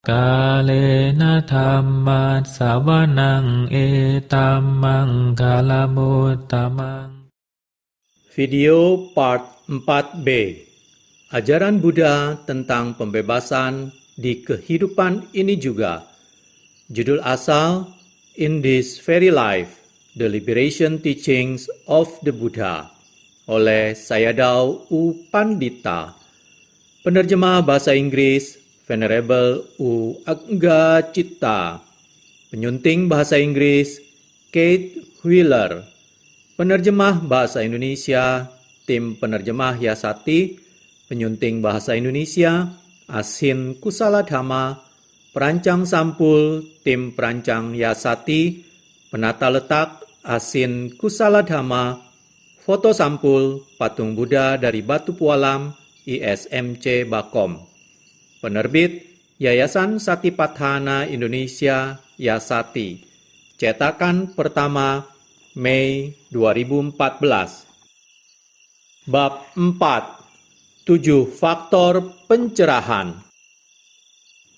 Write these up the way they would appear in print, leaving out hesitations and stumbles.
Kalena dhammat sawanang etamang kalamutamang. Video part 4b. Ajaran Buddha tentang pembebasan di kehidupan ini juga. Judul asal In This Very Life, The Liberation Teachings of the Buddha oleh Sayadaw U. Pandita. Penerjemah bahasa Inggris Venerable U. Agga Citta. Penyunting bahasa Inggris Kate Wheeler. Penerjemah bahasa Indonesia Tim Penerjemah Yasati. Penyunting bahasa Indonesia Asin Kusaladhama. Perancang sampul Tim Perancang Yasati. Penata letak Asin Kusaladhama. Foto sampul patung Buddha dari Batu Pualam ISMC Bakom. Penerbit Yayasan Satipatthana Indonesia Yasati. Cetakan pertama Mei 2014. Bab 4. 7 faktor pencerahan.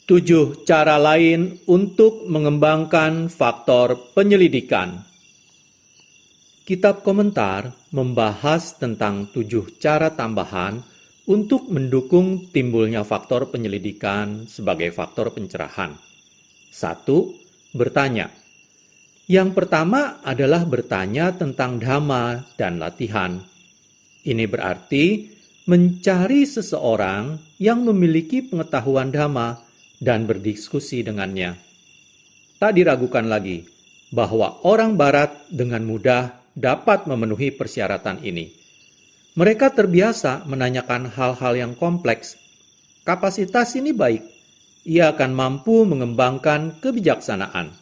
7 cara lain untuk mengembangkan faktor penyelidikan. Kitab komentar membahas tentang 7 cara tambahan untuk mendukung timbulnya faktor penyelidikan sebagai faktor pencerahan. 1. Bertanya. Yang pertama adalah bertanya tentang dhamma dan latihan. Ini berarti mencari seseorang yang memiliki pengetahuan dhamma dan berdiskusi dengannya. Tak diragukan lagi bahwa orang Barat dengan mudah dapat memenuhi persyaratan ini. Mereka terbiasa menanyakan hal-hal yang kompleks. Kapasitas ini baik. Ia akan mampu mengembangkan kebijaksanaan.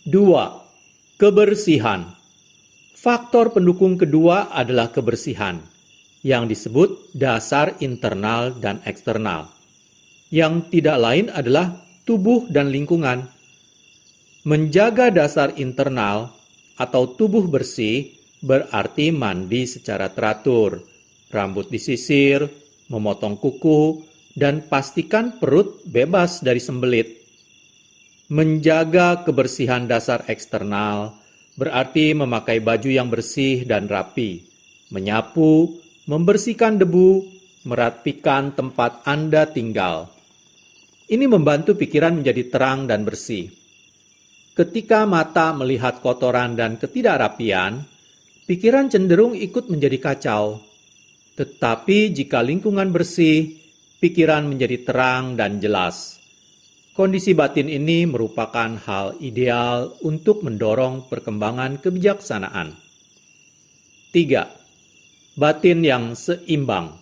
2. Kebersihan. Faktor pendukung kedua adalah kebersihan, yang disebut dasar internal dan eksternal. Yang tidak lain adalah tubuh dan lingkungan. Menjaga dasar internal atau tubuh bersih berarti mandi secara teratur, rambut disisir, memotong kuku, dan pastikan perut bebas dari sembelit. Menjaga kebersihan dasar eksternal berarti memakai baju yang bersih dan rapi, menyapu, membersihkan debu, merapikan tempat Anda tinggal. Ini membantu pikiran menjadi terang dan bersih. Ketika mata melihat kotoran dan ketidakrapian, pikiran cenderung ikut menjadi kacau. Tetapi jika lingkungan bersih, pikiran menjadi terang dan jelas. Kondisi batin ini merupakan hal ideal untuk mendorong perkembangan kebijaksanaan. 3. Batin yang seimbang.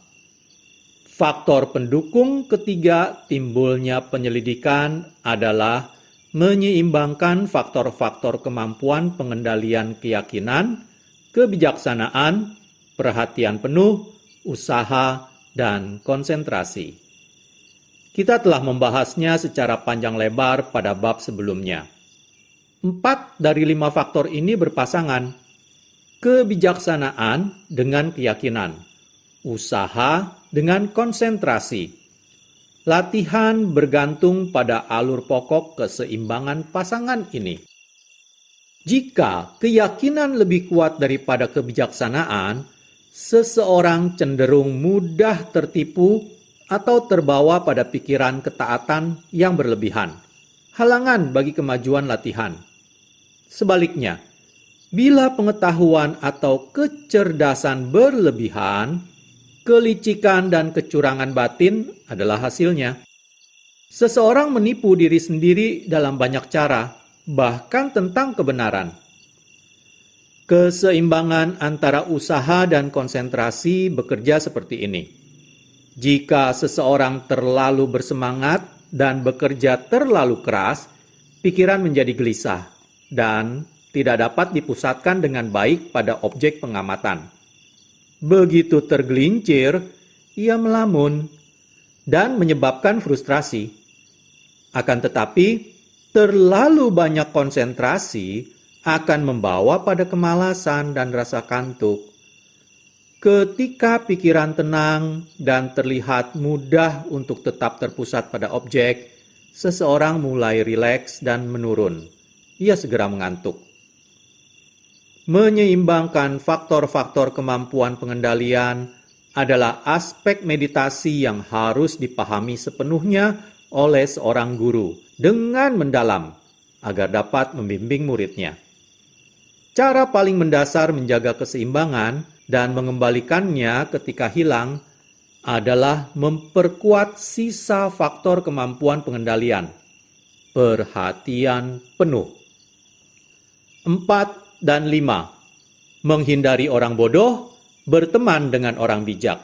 Faktor pendukung ketiga timbulnya penyelidikan adalah menyeimbangkan faktor-faktor kemampuan pengendalian keyakinan, kebijaksanaan, perhatian penuh, usaha, dan konsentrasi. Kita telah membahasnya secara panjang lebar pada bab sebelumnya. 4 dari 5 faktor ini berpasangan. Kebijaksanaan dengan keyakinan, usaha dengan konsentrasi. Latihan bergantung pada alur pokok keseimbangan pasangan ini. Jika keyakinan lebih kuat daripada kebijaksanaan, seseorang cenderung mudah tertipu atau terbawa pada pikiran ketaatan yang berlebihan, halangan bagi kemajuan latihan. Sebaliknya, bila pengetahuan atau kecerdasan berlebihan, kelicikan dan kecurangan batin adalah hasilnya. Seseorang menipu diri sendiri dalam banyak cara, bahkan tentang kebenaran. Keseimbangan antara usaha dan konsentrasi bekerja seperti ini. Jika seseorang terlalu bersemangat dan bekerja terlalu keras, pikiran menjadi gelisah dan tidak dapat dipusatkan dengan baik pada objek pengamatan. Begitu tergelincir, ia melamun dan menyebabkan frustrasi. Akan tetapi, terlalu banyak konsentrasi akan membawa pada kemalasan dan rasa kantuk. Ketika pikiran tenang dan terlihat mudah untuk tetap terpusat pada objek, seseorang mulai rileks dan menurun. Ia segera mengantuk. Menyeimbangkan faktor-faktor kemampuan pengendalian adalah aspek meditasi yang harus dipahami sepenuhnya oleh seorang guru dengan mendalam agar dapat membimbing muridnya. Cara paling mendasar menjaga keseimbangan dan mengembalikannya ketika hilang adalah memperkuat sisa faktor kemampuan pengendalian. Perhatian penuh. 4 dan 5. Menghindari orang bodoh, berteman dengan orang bijak.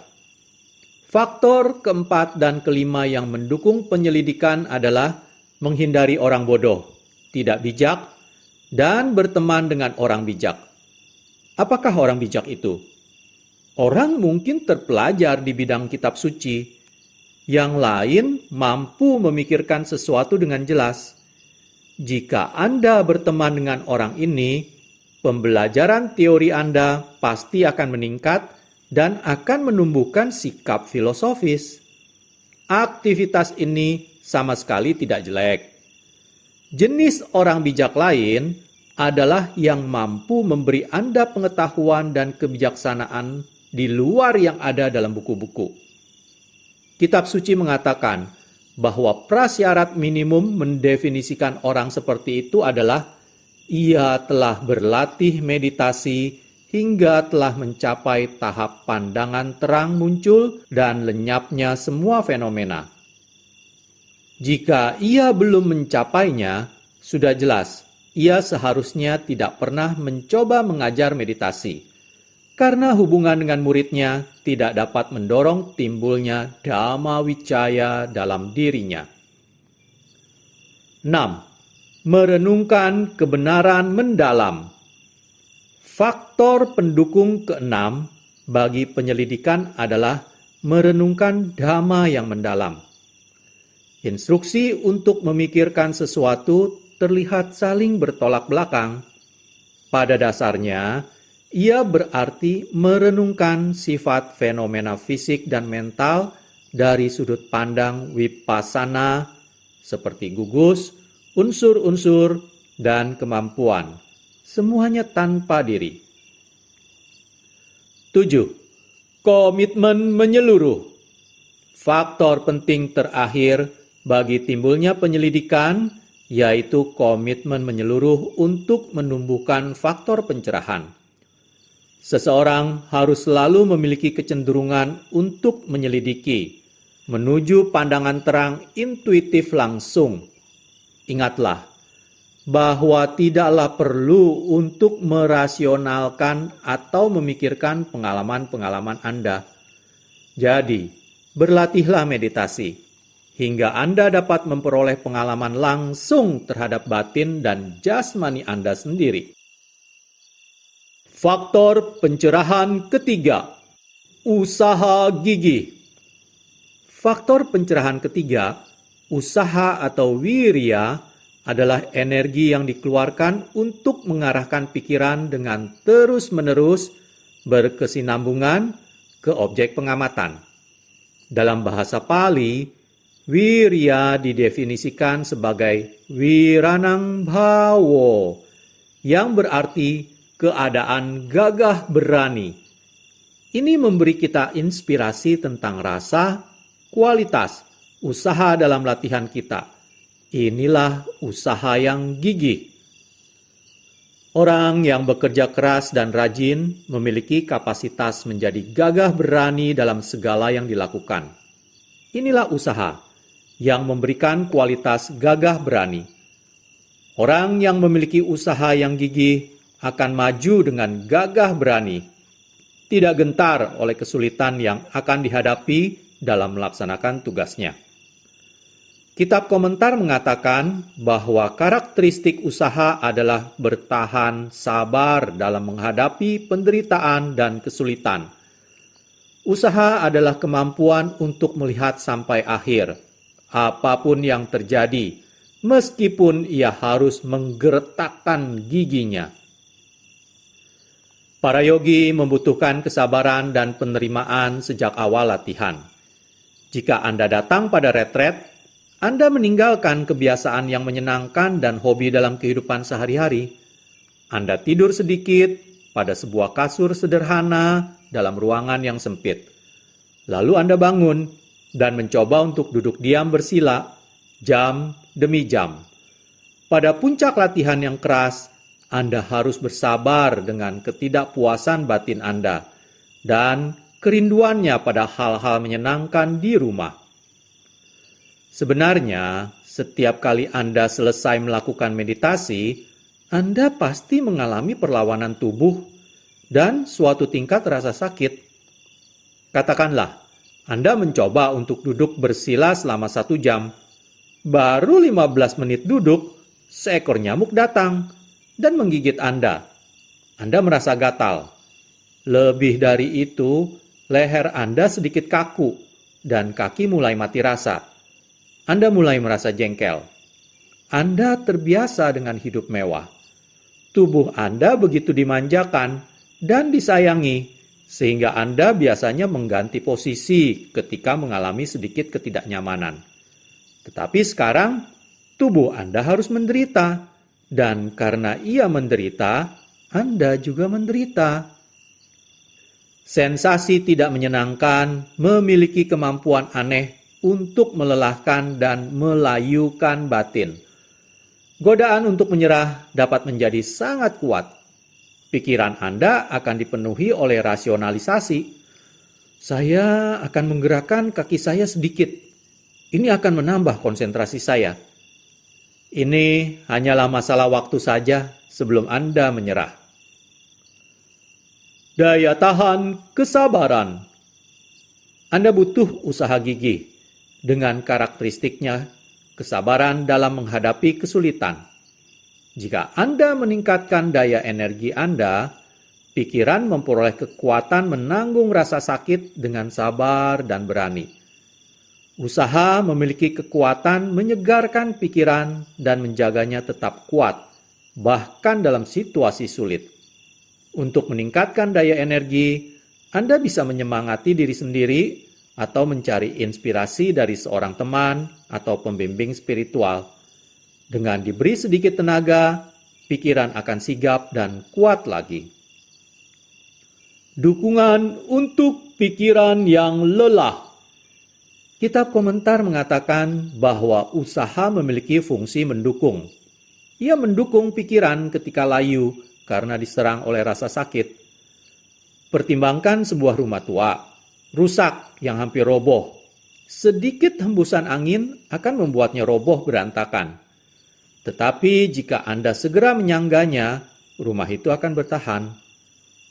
Faktor keempat dan kelima yang mendukung penyelidikan adalah menghindari orang bodoh, tidak bijak, dan berteman dengan orang bijak. Apakah orang bijak itu? Orang mungkin terpelajar di bidang kitab suci. Yang lain mampu memikirkan sesuatu dengan jelas. Jika Anda berteman dengan orang ini, pembelajaran teori Anda pasti akan meningkat dan akan menumbuhkan sikap filosofis. Aktivitas ini sama sekali tidak jelek. Jenis orang bijak lain adalah yang mampu memberi Anda pengetahuan dan kebijaksanaan di luar yang ada dalam buku-buku. Kitab suci mengatakan bahwa prasyarat minimum mendefinisikan orang seperti itu adalah ia telah berlatih meditasi hingga telah mencapai tahap pandangan terang muncul dan lenyapnya semua fenomena. Jika ia belum mencapainya, sudah jelas ia seharusnya tidak pernah mencoba mengajar meditasi, karena hubungan dengan muridnya tidak dapat mendorong timbulnya Dhamma Wicaya dalam dirinya. 6. Merenungkan kebenaran mendalam. Faktor pendukung keenam bagi penyelidikan adalah merenungkan Dhamma yang mendalam. Instruksi untuk memikirkan sesuatu terlihat saling bertolak belakang. Pada dasarnya, ia berarti merenungkan sifat fenomena fisik dan mental dari sudut pandang vipassana seperti gugus, unsur-unsur, dan kemampuan. Semuanya tanpa diri. 7. Komitmen menyeluruh. Faktor penting terakhir bagi timbulnya penyelidikan yaitu komitmen menyeluruh untuk menumbuhkan faktor pencerahan. Seseorang harus selalu memiliki kecenderungan untuk menyelidiki, menuju pandangan terang intuitif langsung. Ingatlah bahwa tidaklah perlu untuk merasionalkan atau memikirkan pengalaman-pengalaman Anda. Jadi, berlatihlah meditasi hingga Anda dapat memperoleh pengalaman langsung terhadap batin dan jasmani Anda sendiri. Faktor pencerahan ketiga, usaha gigih. Faktor pencerahan ketiga, usaha atau wirya, adalah energi yang dikeluarkan untuk mengarahkan pikiran dengan terus-menerus berkesinambungan ke objek pengamatan. Dalam bahasa Pali, wirya didefinisikan sebagai wiranang bhawo, yang berarti keadaan gagah berani. Ini memberi kita inspirasi tentang rasa, kualitas, usaha dalam latihan kita. Inilah usaha yang gigih. Orang yang bekerja keras dan rajin memiliki kapasitas menjadi gagah berani dalam segala yang dilakukan. Inilah usaha yang memberikan kualitas gagah berani. Orang yang memiliki usaha yang gigih akan maju dengan gagah berani, tidak gentar oleh kesulitan yang akan dihadapi dalam melaksanakan tugasnya. Kitab komentar mengatakan bahwa karakteristik usaha adalah bertahan sabar dalam menghadapi penderitaan dan kesulitan. Usaha adalah kemampuan untuk melihat sampai akhir, apapun yang terjadi, meskipun ia harus menggeretakkan giginya. Para yogi membutuhkan kesabaran dan penerimaan sejak awal latihan. Jika Anda datang pada retret, Anda meninggalkan kebiasaan yang menyenangkan dan hobi dalam kehidupan sehari-hari. Anda tidur sedikit pada sebuah kasur sederhana dalam ruangan yang sempit. Lalu Anda bangun dan mencoba untuk duduk diam bersila jam demi jam. Pada puncak latihan yang keras, Anda harus bersabar dengan ketidakpuasan batin Anda dan kerinduannya pada hal-hal menyenangkan di rumah. Sebenarnya, setiap kali Anda selesai melakukan meditasi, Anda pasti mengalami perlawanan tubuh dan suatu tingkat rasa sakit. Katakanlah, Anda mencoba untuk duduk bersila selama 1 jam. Baru 15 menit duduk, seekor nyamuk datang dan menggigit Anda. Anda merasa gatal. Lebih dari itu, leher Anda sedikit kaku dan kaki mulai mati rasa. Anda mulai merasa jengkel. Anda terbiasa dengan hidup mewah. Tubuh Anda begitu dimanjakan dan disayangi, sehingga Anda biasanya mengganti posisi ketika mengalami sedikit ketidaknyamanan. Tetapi sekarang, tubuh Anda harus menderita. Dan karena ia menderita, Anda juga menderita. Sensasi tidak menyenangkan memiliki kemampuan aneh untuk melelahkan dan melayukan batin. Godaan untuk menyerah dapat menjadi sangat kuat. Pikiran Anda akan dipenuhi oleh rasionalisasi. Saya akan menggerakkan kaki saya sedikit. Ini akan menambah konsentrasi saya. Ini hanyalah masalah waktu saja sebelum Anda menyerah. Daya tahan kesabaran. Anda butuh usaha gigih dengan karakteristiknya kesabaran dalam menghadapi kesulitan. Jika Anda meningkatkan daya energi Anda, pikiran memperoleh kekuatan menanggung rasa sakit dengan sabar dan berani. Usaha memiliki kekuatan menyegarkan pikiran dan menjaganya tetap kuat, bahkan dalam situasi sulit. Untuk meningkatkan daya energi, Anda bisa menyemangati diri sendiri atau mencari inspirasi dari seorang teman atau pembimbing spiritual. Dengan diberi sedikit tenaga, pikiran akan sigap dan kuat lagi. Dukungan untuk pikiran yang lelah. Kitab komentar mengatakan bahwa usaha memiliki fungsi mendukung. Ia mendukung pikiran ketika layu karena diserang oleh rasa sakit. Pertimbangkan sebuah rumah tua, rusak yang hampir roboh. Sedikit hembusan angin akan membuatnya roboh berantakan. Tetapi jika Anda segera menyangganya, rumah itu akan bertahan.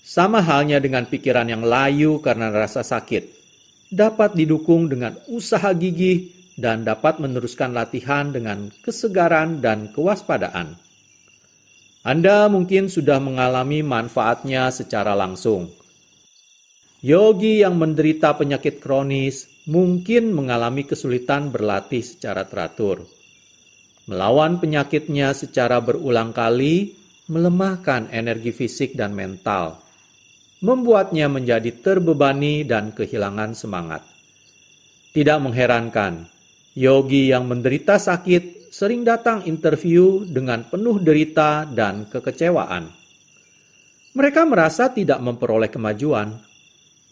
Sama halnya dengan pikiran yang layu karena rasa sakit. Dapat didukung dengan usaha gigih dan dapat meneruskan latihan dengan kesegaran dan kewaspadaan. Anda mungkin sudah mengalami manfaatnya secara langsung. Yogi yang menderita penyakit kronis mungkin mengalami kesulitan berlatih secara teratur. Melawan penyakitnya secara berulang kali melemahkan energi fisik dan mental, membuatnya menjadi terbebani dan kehilangan semangat. Tidak mengherankan, yogi yang menderita sakit sering datang interview dengan penuh derita dan kekecewaan. Mereka merasa tidak memperoleh kemajuan.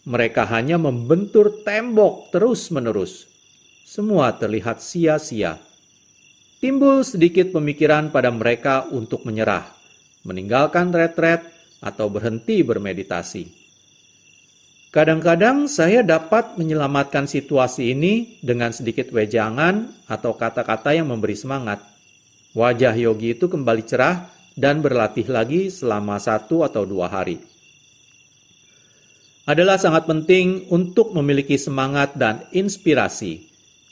Mereka hanya membentur tembok terus-menerus. Semua terlihat sia-sia. Timbul sedikit pemikiran pada mereka untuk menyerah, meninggalkan retret, atau berhenti bermeditasi. Kadang-kadang saya dapat menyelamatkan situasi ini dengan sedikit wejangan atau kata-kata yang memberi semangat. Wajah yogi itu kembali cerah dan berlatih lagi selama 1 atau 2 hari. Adalah sangat penting untuk memiliki semangat dan inspirasi,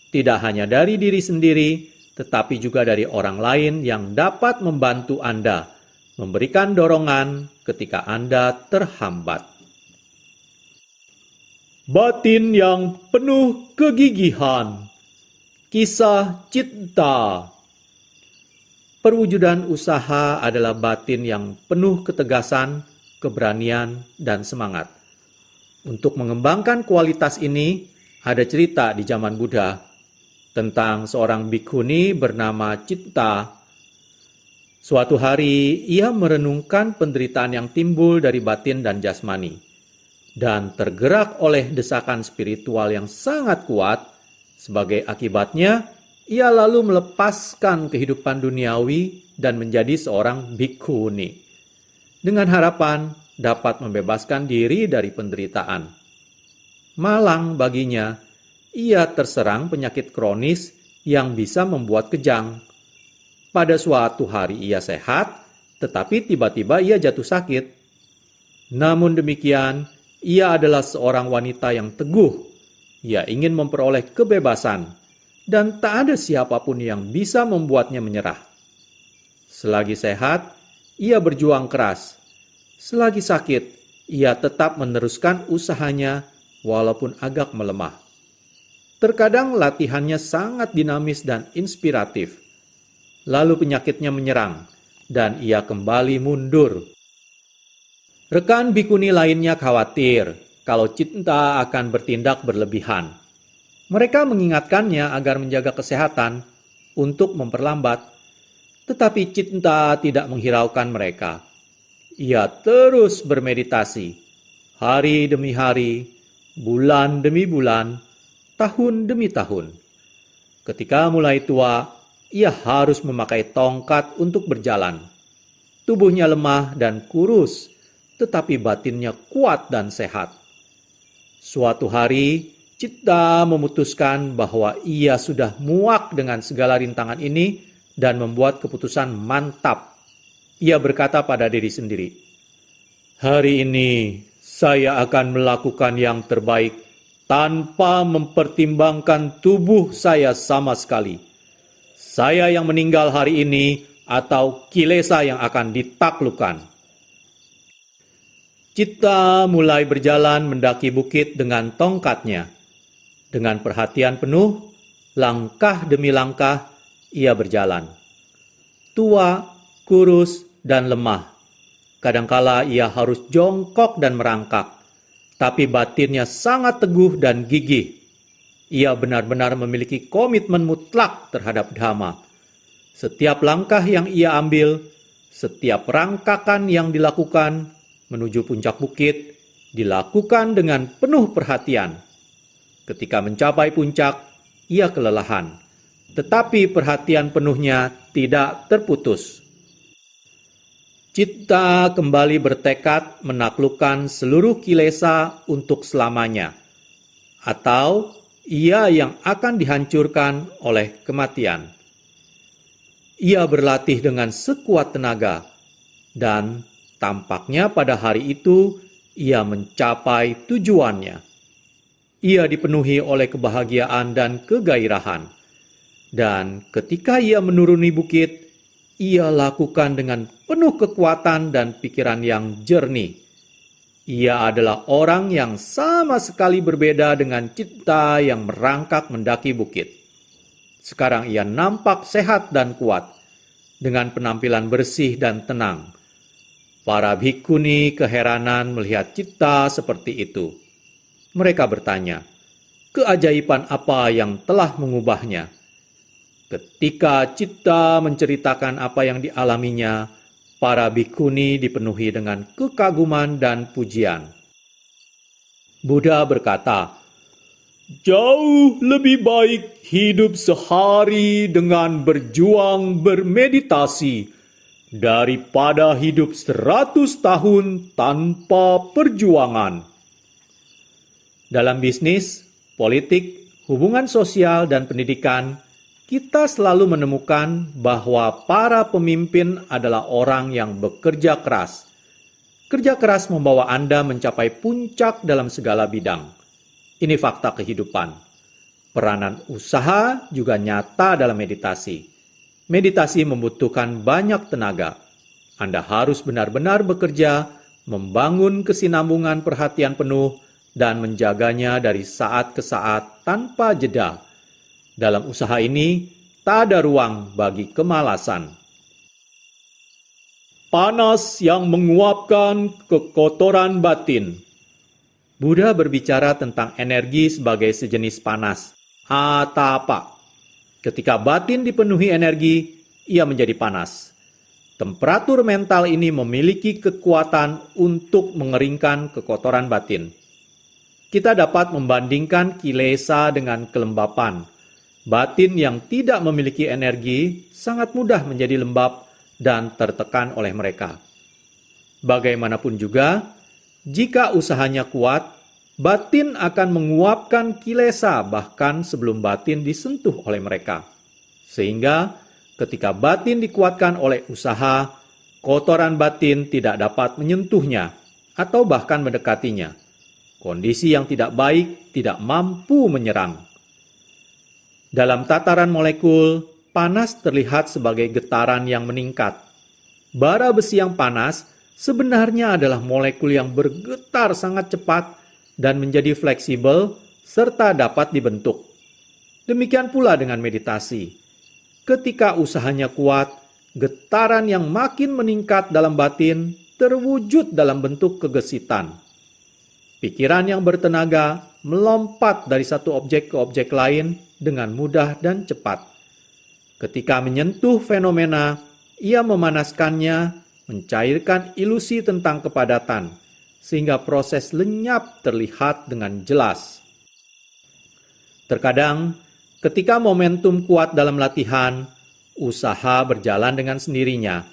tidak hanya dari diri sendiri, tetapi juga dari orang lain yang dapat membantu Anda, memberikan dorongan ketika Anda terhambat. Batin yang penuh kegigihan. Kisah Citta. Perwujudan usaha adalah batin yang penuh ketegasan keberanian, dan semangat. Untuk mengembangkan kualitas ini, ada cerita di zaman Buddha tentang seorang bhikkhuni bernama Citta. Suatu hari, ia merenungkan penderitaan yang timbul dari batin dan jasmani. Dan tergerak oleh desakan spiritual yang sangat kuat, sebagai akibatnya, ia lalu melepaskan kehidupan duniawi dan menjadi seorang bhikkhuni. Dengan harapan dapat membebaskan diri dari penderitaan. Malang baginya, ia terserang penyakit kronis yang bisa membuat kejang. Pada suatu hari ia sehat, tetapi tiba-tiba ia jatuh sakit. Namun demikian, ia adalah seorang wanita yang teguh. Ia ingin memperoleh kebebasan, dan tak ada siapapun yang bisa membuatnya menyerah. Selagi sehat, ia berjuang keras. Selagi sakit, ia tetap meneruskan usahanya walaupun agak melemah. Terkadang latihannya sangat dinamis dan inspiratif. Lalu penyakitnya menyerang, dan ia kembali mundur. Rekan bhikkhuni lainnya khawatir kalau Citta akan bertindak berlebihan. Mereka mengingatkannya agar menjaga kesehatan untuk memperlambat. Tetapi Citta tidak menghiraukan mereka. Ia terus bermeditasi, hari demi hari, bulan demi bulan, tahun demi tahun. Ketika mulai tua, ia harus memakai tongkat untuk berjalan. Tubuhnya lemah dan kurus, tetapi batinnya kuat dan sehat. Suatu hari, Citta memutuskan bahwa ia sudah muak dengan segala rintangan ini dan membuat keputusan mantap. Ia berkata pada diri sendiri, "Hari ini saya akan melakukan yang terbaik tanpa mempertimbangkan tubuh saya sama sekali. Saya yang meninggal hari ini atau kilesa yang akan ditaklukkan." Citta mulai berjalan mendaki bukit dengan tongkatnya. Dengan perhatian penuh, langkah demi langkah, ia berjalan. Tua, kurus, dan lemah. Kadangkala ia harus jongkok dan merangkak, tapi batinnya sangat teguh dan gigih. Ia benar-benar memiliki komitmen mutlak terhadap Dhamma. Setiap langkah yang ia ambil, setiap rangkakan yang dilakukan menuju puncak bukit, dilakukan dengan penuh perhatian. Ketika mencapai puncak, ia kelelahan, tetapi perhatian penuhnya tidak terputus. Citta kembali bertekad menaklukkan seluruh kilesa untuk selamanya, atau ia yang akan dihancurkan oleh kematian. Ia berlatih dengan sekuat tenaga, dan tampaknya pada hari itu ia mencapai tujuannya. Ia dipenuhi oleh kebahagiaan dan kegairahan. Dan ketika ia menuruni bukit, ia lakukan dengan penuh kekuatan dan pikiran yang jernih. Ia adalah orang yang sama sekali berbeda dengan Citta yang merangkak mendaki bukit. Sekarang ia nampak sehat dan kuat, dengan penampilan bersih dan tenang. Para bhikkhuni keheranan melihat Citta seperti itu. Mereka bertanya, keajaiban apa yang telah mengubahnya? Ketika Citta menceritakan apa yang dialaminya, para bhikkhuni dipenuhi dengan kekaguman dan pujian. Buddha berkata, "Jauh lebih baik hidup sehari dengan berjuang bermeditasi daripada hidup 100 tahun tanpa perjuangan." Dalam bisnis, politik, hubungan sosial, dan pendidikan, kita selalu menemukan bahwa para pemimpin adalah orang yang bekerja keras. Kerja keras membawa Anda mencapai puncak dalam segala bidang. Ini fakta kehidupan. Peranan usaha juga nyata dalam meditasi. Meditasi membutuhkan banyak tenaga. Anda harus benar-benar bekerja, membangun kesinambungan perhatian penuh, dan menjaganya dari saat ke saat tanpa jeda. Dalam usaha ini, tak ada ruang bagi kemalasan. panas yang menguapkan kekotoran batin. Buddha berbicara tentang energi sebagai sejenis panas, atapa. Ketika batin dipenuhi energi, ia menjadi panas. Temperatur mental ini memiliki kekuatan untuk mengeringkan kekotoran batin. Kita dapat membandingkan kilesa dengan kelembapan. Batin yang tidak memiliki energi sangat mudah menjadi lembab dan tertekan oleh mereka. Bagaimanapun juga, jika usahanya kuat, batin akan menguapkan kilesa bahkan sebelum batin disentuh oleh mereka. Sehingga ketika batin dikuatkan oleh usaha, kotoran batin tidak dapat menyentuhnya atau bahkan mendekatinya. Kondisi yang tidak baik tidak mampu menyerang. Dalam tataran molekul, panas terlihat sebagai getaran yang meningkat. Bara besi yang panas sebenarnya adalah molekul yang bergetar sangat cepat dan menjadi fleksibel serta dapat dibentuk. Demikian pula dengan meditasi. Ketika usahanya kuat, getaran yang makin meningkat dalam batin terwujud dalam bentuk kegesitan. Pikiran yang bertenaga melompat dari satu objek ke objek lain dengan mudah dan cepat. Ketika menyentuh fenomena, ia memanaskannya, mencairkan ilusi tentang kepadatan, sehingga proses lenyap terlihat dengan jelas. Terkadang, ketika momentum kuat dalam latihan, usaha berjalan dengan sendirinya,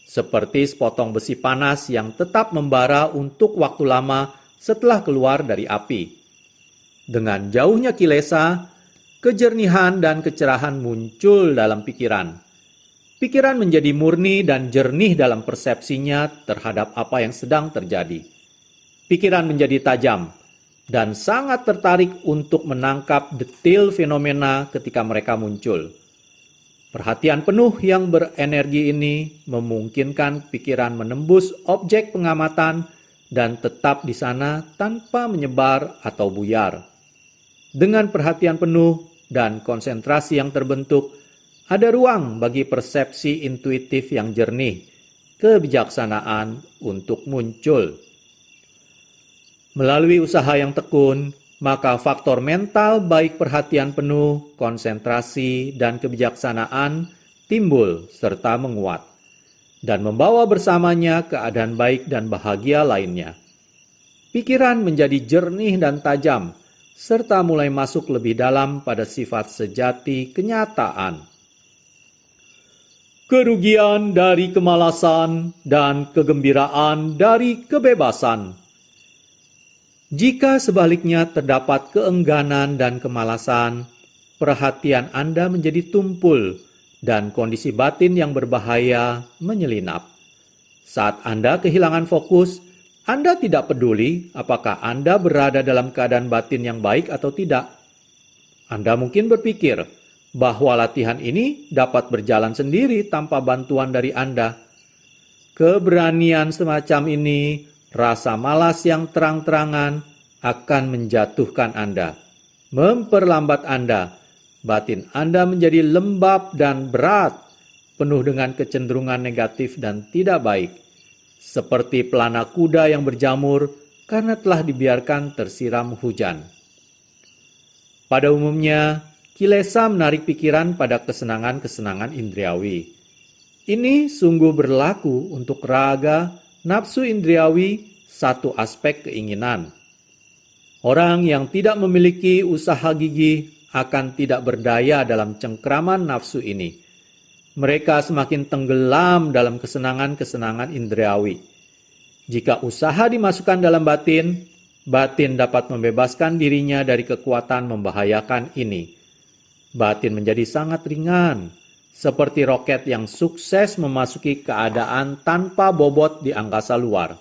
seperti sepotong besi panas yang tetap membara untuk waktu lama setelah keluar dari api. Dengan jauhnya kilesa, kejernihan dan kecerahan muncul dalam pikiran. Pikiran menjadi murni dan jernih dalam persepsinya terhadap apa yang sedang terjadi. Pikiran menjadi tajam dan sangat tertarik untuk menangkap detail fenomena ketika mereka muncul. Perhatian penuh yang berenergi ini memungkinkan pikiran menembus objek pengamatan dan tetap di sana tanpa menyebar atau buyar. Dengan perhatian penuh dan konsentrasi yang terbentuk, ada ruang bagi persepsi intuitif yang jernih, kebijaksanaan untuk muncul. Melalui usaha yang tekun, maka faktor mental baik perhatian penuh, konsentrasi, dan kebijaksanaan timbul serta menguat, dan membawa bersamanya keadaan baik dan bahagia lainnya. Pikiran menjadi jernih dan tajam, serta mulai masuk lebih dalam pada sifat sejati kenyataan. Kerugian dari kemalasan dan kegembiraan dari kebebasan. Jika sebaliknya terdapat keengganan dan kemalasan, perhatian Anda menjadi tumpul dan kondisi batin yang berbahaya menyelinap. Saat Anda kehilangan fokus, Anda tidak peduli apakah Anda berada dalam keadaan batin yang baik atau tidak. Anda mungkin berpikir bahwa latihan ini dapat berjalan sendiri tanpa bantuan dari Anda. Keberanian semacam ini, rasa malas yang terang-terangan akan menjatuhkan Anda, memperlambat Anda. Batin Anda menjadi lembab dan berat, penuh dengan kecenderungan negatif dan tidak baik, seperti pelana kuda yang berjamur karena telah dibiarkan tersiram hujan. Pada umumnya, kilesa menarik pikiran pada kesenangan-kesenangan indriawi. Ini sungguh berlaku untuk raga, nafsu indriawi, satu aspek keinginan. Orang yang tidak memiliki usaha gigih akan tidak berdaya dalam cengkraman nafsu ini. Mereka semakin tenggelam dalam kesenangan-kesenangan indriawi. Jika usaha dimasukkan dalam batin, batin dapat membebaskan dirinya dari kekuatan membahayakan ini. Batin menjadi sangat ringan, seperti roket yang sukses memasuki keadaan tanpa bobot di angkasa luar.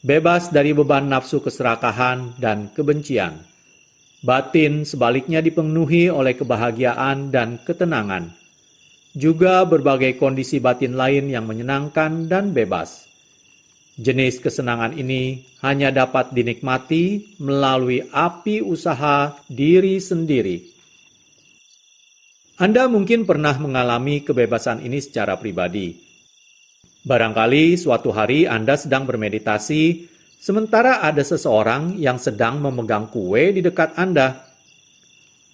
Bebas dari beban nafsu keserakahan dan kebencian. Batin sebaliknya dipenuhi oleh kebahagiaan dan ketenangan. Juga berbagai kondisi batin lain yang menyenangkan dan bebas. Jenis kesenangan ini hanya dapat dinikmati melalui api usaha diri sendiri. Anda mungkin pernah mengalami kebebasan ini secara pribadi. Barangkali suatu hari Anda sedang bermeditasi, sementara ada seseorang yang sedang memegang kue di dekat Anda.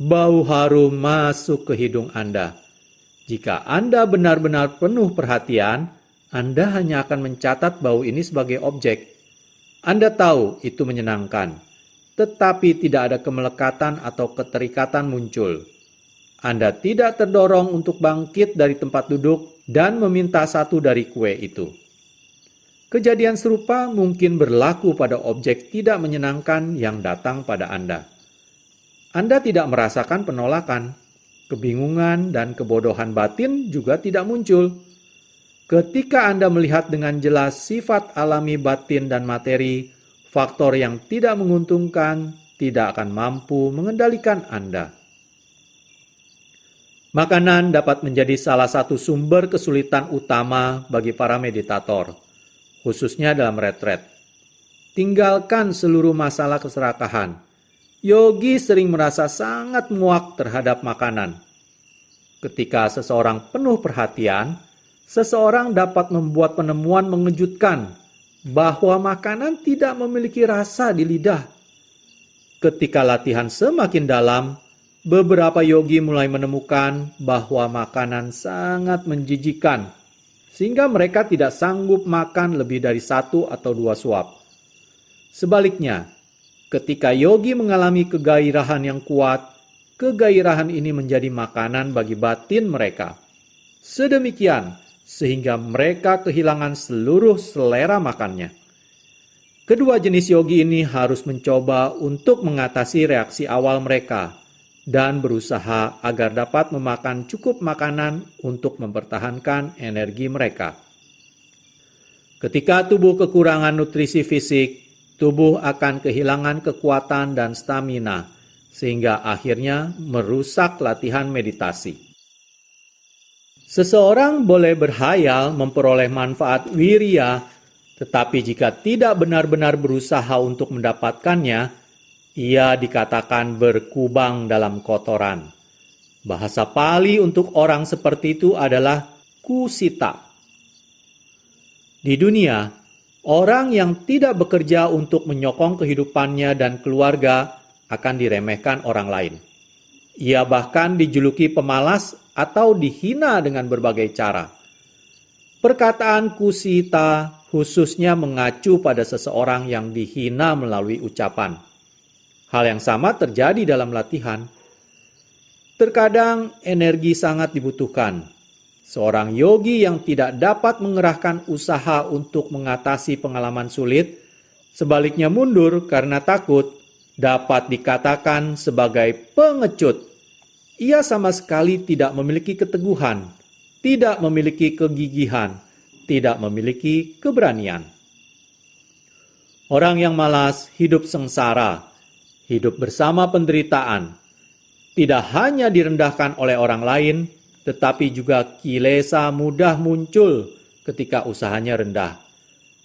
Bau harum masuk ke hidung Anda. Jika Anda benar-benar penuh perhatian, Anda hanya akan mencatat bau ini sebagai objek. Anda tahu itu menyenangkan, tetapi tidak ada kemelekatan atau keterikatan muncul. Anda tidak terdorong untuk bangkit dari tempat duduk dan meminta satu dari kue itu. Kejadian serupa mungkin berlaku pada objek tidak menyenangkan yang datang pada Anda. Anda tidak merasakan penolakan, kebingungan, dan kebodohan batin juga tidak muncul. Ketika Anda melihat dengan jelas sifat alami batin dan materi, faktor yang tidak menguntungkan tidak akan mampu mengendalikan Anda. Makanan dapat menjadi salah satu sumber kesulitan utama bagi para meditator, khususnya dalam retret. Tinggalkan seluruh masalah keserakahan. Yogi sering merasa sangat muak terhadap makanan. Ketika seseorang penuh perhatian, seseorang dapat membuat penemuan mengejutkan bahwa makanan tidak memiliki rasa di lidah. Ketika latihan semakin dalam, beberapa yogi mulai menemukan bahwa makanan sangat menjijikan, sehingga mereka tidak sanggup makan lebih dari 1 atau 2 suap. Sebaliknya, ketika yogi mengalami kegairahan yang kuat, kegairahan ini menjadi makanan bagi batin mereka. Sedemikian, sehingga mereka kehilangan seluruh selera makannya. Kedua jenis yogi ini harus mencoba untuk mengatasi reaksi awal mereka dan berusaha agar dapat memakan cukup makanan untuk mempertahankan energi mereka. Ketika tubuh kekurangan nutrisi fisik, tubuh akan kehilangan kekuatan dan stamina, sehingga akhirnya merusak latihan meditasi. Seseorang boleh berhayal memperoleh manfaat wirya, tetapi jika tidak benar-benar berusaha untuk mendapatkannya, ia dikatakan berkubang dalam kotoran. Bahasa Pali untuk orang seperti itu adalah kusita. Di dunia, orang yang tidak bekerja untuk menyokong kehidupannya dan keluarga akan diremehkan orang lain. Ia bahkan dijuluki pemalas atau dihina dengan berbagai cara. Perkataan kusita khususnya mengacu pada seseorang yang dihina melalui ucapan. Hal yang sama terjadi dalam latihan. Terkadang energi sangat dibutuhkan. Seorang yogi yang tidak dapat mengerahkan usaha untuk mengatasi pengalaman sulit, sebaliknya mundur karena takut, dapat dikatakan sebagai pengecut. Ia sama sekali tidak memiliki keteguhan, tidak memiliki kegigihan, tidak memiliki keberanian. Orang yang malas hidup sengsara, hidup bersama penderitaan, tidak hanya direndahkan oleh orang lain, tetapi juga kilesa mudah muncul ketika usahanya rendah.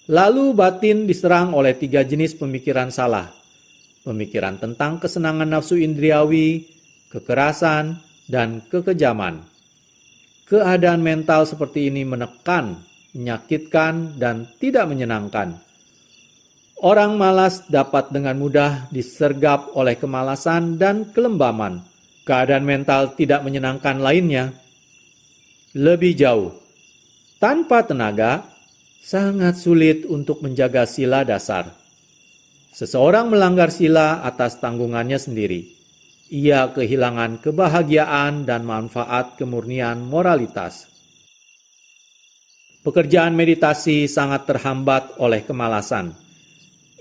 Lalu batin diserang oleh 3 jenis pemikiran salah. Pemikiran tentang kesenangan nafsu indriawi, kekerasan, dan kekejaman. Keadaan mental seperti ini menekan, menyakitkan, dan tidak menyenangkan. Orang malas dapat dengan mudah disergap oleh kemalasan dan kelembaman. Keadaan mental tidak menyenangkan lainnya. Lebih jauh, tanpa tenaga, sangat sulit untuk menjaga sila dasar. Seseorang melanggar sila atas tanggungannya sendiri. Ia kehilangan kebahagiaan dan manfaat kemurnian moralitas. Pekerjaan meditasi sangat terhambat oleh kemalasan.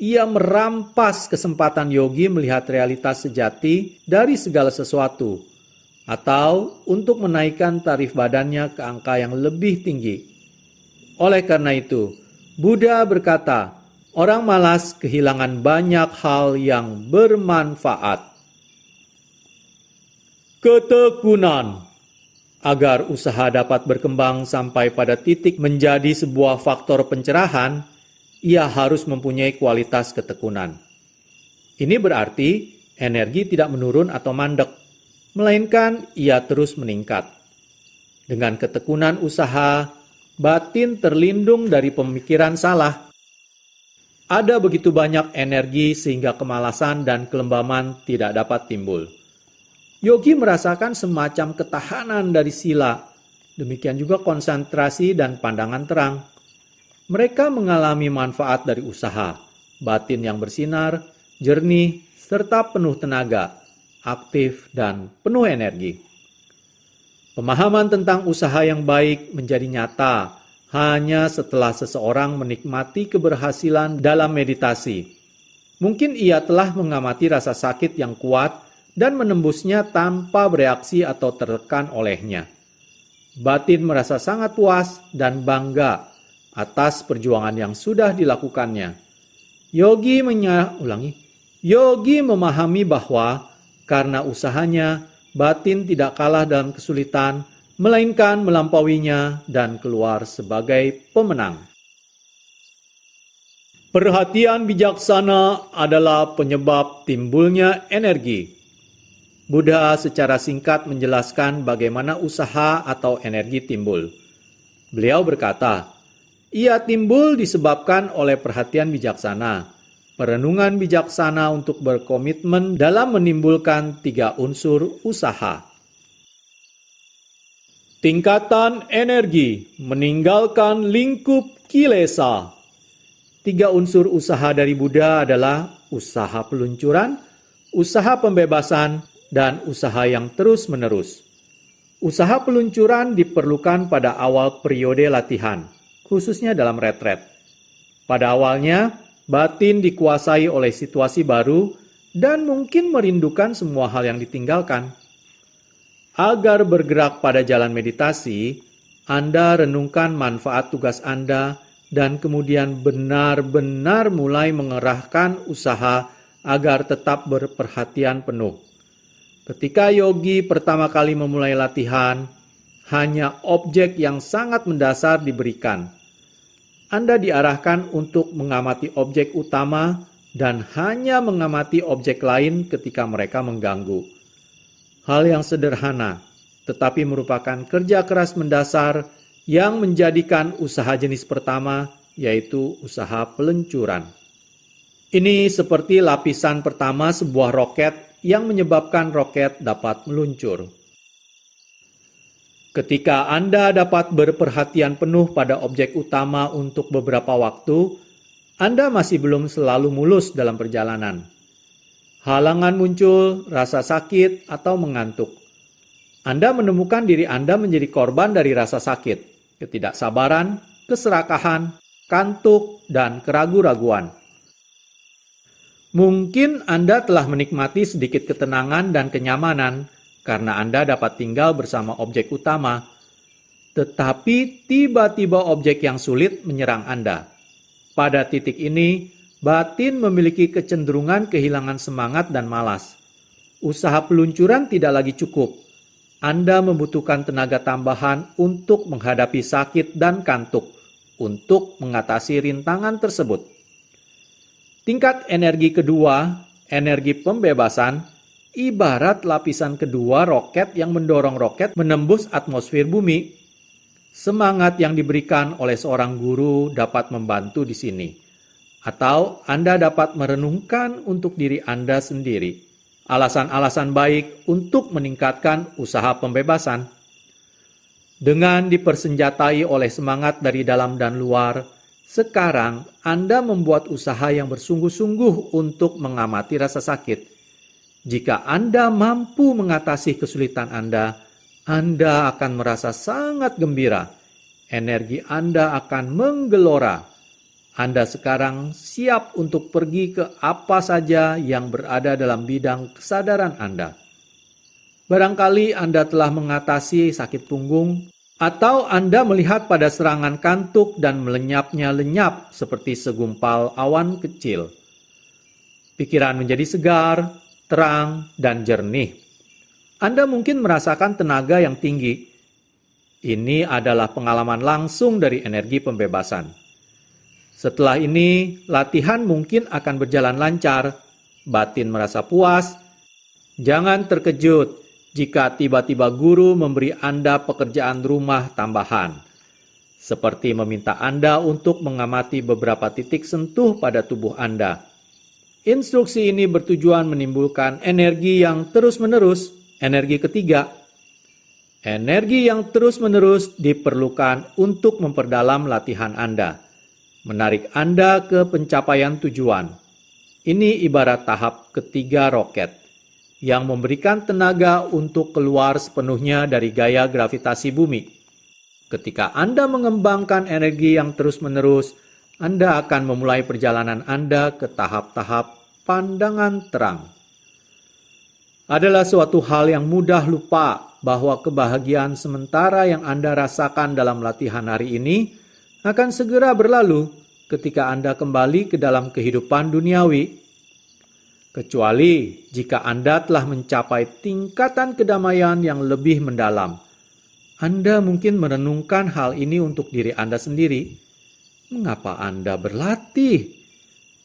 Ia merampas kesempatan yogi melihat realitas sejati dari segala sesuatu, atau untuk menaikkan tarif badannya ke angka yang lebih tinggi. Oleh karena itu, Buddha berkata, orang malas kehilangan banyak hal yang bermanfaat. Ketekunan. Agar usaha dapat berkembang sampai pada titik menjadi sebuah faktor pencerahan, ia harus mempunyai kualitas ketekunan. Ini berarti energi tidak menurun atau mandek, melainkan ia terus meningkat. Dengan ketekunan usaha, batin terlindung dari pemikiran salah. Ada begitu banyak energi sehingga kemalasan dan kelembaman tidak dapat timbul. Yogi merasakan semacam ketahanan dari sila, demikian juga konsentrasi dan pandangan terang. Mereka mengalami manfaat dari usaha, batin yang bersinar, jernih, serta penuh tenaga, aktif dan penuh energi. Pemahaman tentang usaha yang baik menjadi nyata hanya setelah seseorang menikmati keberhasilan dalam meditasi. Mungkin ia telah mengamati rasa sakit yang kuat dan menembusnya tanpa bereaksi atau tertekan olehnya. Batin merasa sangat puas dan bangga atas perjuangan yang sudah dilakukannya. Yogi memahami bahwa karena usahanya, batin tidak kalah dalam kesulitan, melainkan melampauinya dan keluar sebagai pemenang. Perhatian bijaksana adalah penyebab timbulnya energi. Buddha secara singkat menjelaskan bagaimana usaha atau energi timbul. Beliau berkata, ia timbul disebabkan oleh perhatian bijaksana, perenungan bijaksana untuk berkomitmen dalam menimbulkan 3 unsur usaha. Tingkatan energi meninggalkan lingkup kilesa. 3 unsur usaha dari Buddha adalah usaha peluncuran, usaha pembebasan, dan usaha yang terus-menerus. Usaha peluncuran diperlukan pada awal periode latihan, khususnya dalam retret. Pada awalnya, batin dikuasai oleh situasi baru dan mungkin merindukan semua hal yang ditinggalkan. Agar bergerak pada jalan meditasi, Anda renungkan manfaat tugas Anda dan kemudian benar-benar mulai mengerahkan usaha agar tetap berperhatian penuh. Ketika yogi pertama kali memulai latihan, hanya objek yang sangat mendasar diberikan. Anda diarahkan untuk mengamati objek utama dan hanya mengamati objek lain ketika mereka mengganggu. Hal yang sederhana, tetapi merupakan kerja keras mendasar yang menjadikan usaha jenis pertama, yaitu usaha peluncuran. Ini seperti lapisan pertama sebuah roket yang menyebabkan roket dapat meluncur. Ketika Anda dapat berperhatian penuh pada objek utama untuk beberapa waktu, Anda masih belum selalu mulus dalam perjalanan. Halangan muncul, rasa sakit, atau mengantuk. Anda menemukan diri Anda menjadi korban dari rasa sakit, ketidaksabaran, keserakahan, kantuk, dan keraguan-raguan. Mungkin Anda telah menikmati sedikit ketenangan dan kenyamanan karena Anda dapat tinggal bersama objek utama, tetapi tiba-tiba objek yang sulit menyerang Anda. Pada titik ini, batin memiliki kecenderungan kehilangan semangat dan malas. Usaha peluncuran tidak lagi cukup. Anda membutuhkan tenaga tambahan untuk menghadapi sakit dan kantuk, untuk mengatasi rintangan tersebut. Tingkat energi kedua, energi pembebasan, ibarat lapisan kedua roket yang mendorong roket menembus atmosfer bumi. Semangat yang diberikan oleh seorang guru dapat membantu di sini. Atau Anda dapat merenungkan untuk diri Anda sendiri alasan-alasan baik untuk meningkatkan usaha pembebasan. Dengan dipersenjatai oleh semangat dari dalam dan luar, sekarang Anda membuat usaha yang bersungguh-sungguh untuk mengamati rasa sakit. Jika Anda mampu mengatasi kesulitan Anda akan merasa sangat gembira. Energi Anda akan menggelora. Anda sekarang siap untuk pergi ke apa saja yang berada dalam bidang kesadaran Anda. Barangkali Anda telah mengatasi sakit punggung, atau Anda melihat pada serangan kantuk dan melenyapnya lenyap seperti segumpal awan kecil. Pikiran menjadi segar, terang, dan jernih. Anda mungkin merasakan tenaga yang tinggi. Ini adalah pengalaman langsung dari energi pembebasan. Setelah ini, latihan mungkin akan berjalan lancar. Batin merasa puas. Jangan terkejut jika tiba-tiba guru memberi Anda pekerjaan rumah tambahan. seperti meminta Anda untuk mengamati beberapa titik sentuh pada tubuh Anda. Instruksi ini bertujuan menimbulkan energi yang terus-menerus. Energi ketiga, energi yang terus-menerus diperlukan untuk memperdalam latihan Anda, menarik Anda ke pencapaian tujuan. Ini ibarat tahap ketiga roket, yang memberikan tenaga untuk keluar sepenuhnya dari gaya gravitasi bumi. Ketika Anda mengembangkan energi yang terus-menerus, Anda akan memulai perjalanan Anda ke tahap-tahap pandangan terang. Adalah suatu hal yang mudah lupa bahwa kebahagiaan sementara yang Anda rasakan dalam latihan hari ini akan segera berlalu ketika Anda kembali ke dalam kehidupan duniawi. Kecuali jika Anda telah mencapai tingkatan kedamaian yang lebih mendalam. Anda mungkin merenungkan hal ini untuk diri Anda sendiri. Mengapa Anda berlatih?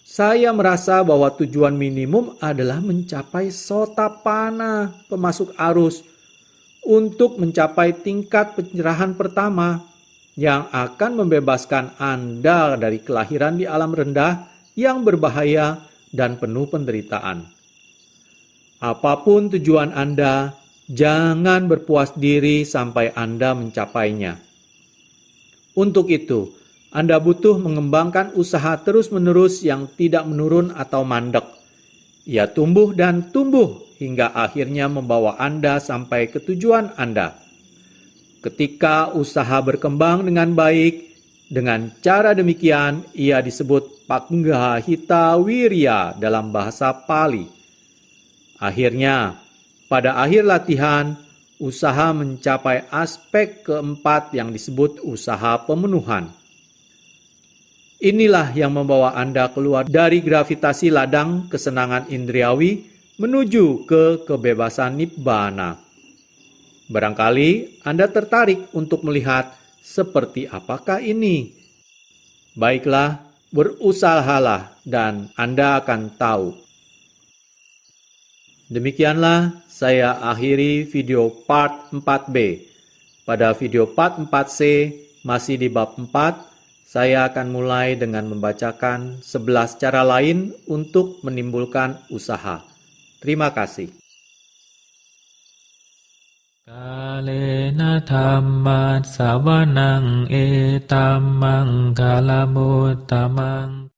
Saya merasa bahwa tujuan minimum adalah mencapai sotapana, pemasuk arus, untuk mencapai tingkat pencerahan pertama yang akan membebaskan Anda dari kelahiran di alam rendah yang berbahaya dan penuh penderitaan. Apapun tujuan Anda, jangan berpuas diri sampai Anda mencapainya. Untuk itu, Anda butuh mengembangkan usaha terus-menerus yang tidak menurun atau mandek. Ia tumbuh dan tumbuh hingga akhirnya membawa Anda sampai ke tujuan Anda. Ketika usaha berkembang dengan baik, dengan cara demikian ia disebut Panggahita Wirya dalam bahasa Pali. Akhirnya, pada akhir latihan, usaha mencapai aspek keempat yang disebut usaha pemenuhan. Inilah yang membawa Anda keluar dari gravitasi ladang kesenangan indriawi menuju ke kebebasan nibbana. Barangkali Anda tertarik untuk melihat seperti apakah ini. Baiklah, berusahalah dan Anda akan tahu. Demikianlah saya akhiri video part 4B. Pada video part 4C, masih di bab 4, saya akan mulai dengan membacakan 11 cara lain untuk menimbulkan usaha. Terima kasih. Kalena dhammat savanang etammang kalamutamang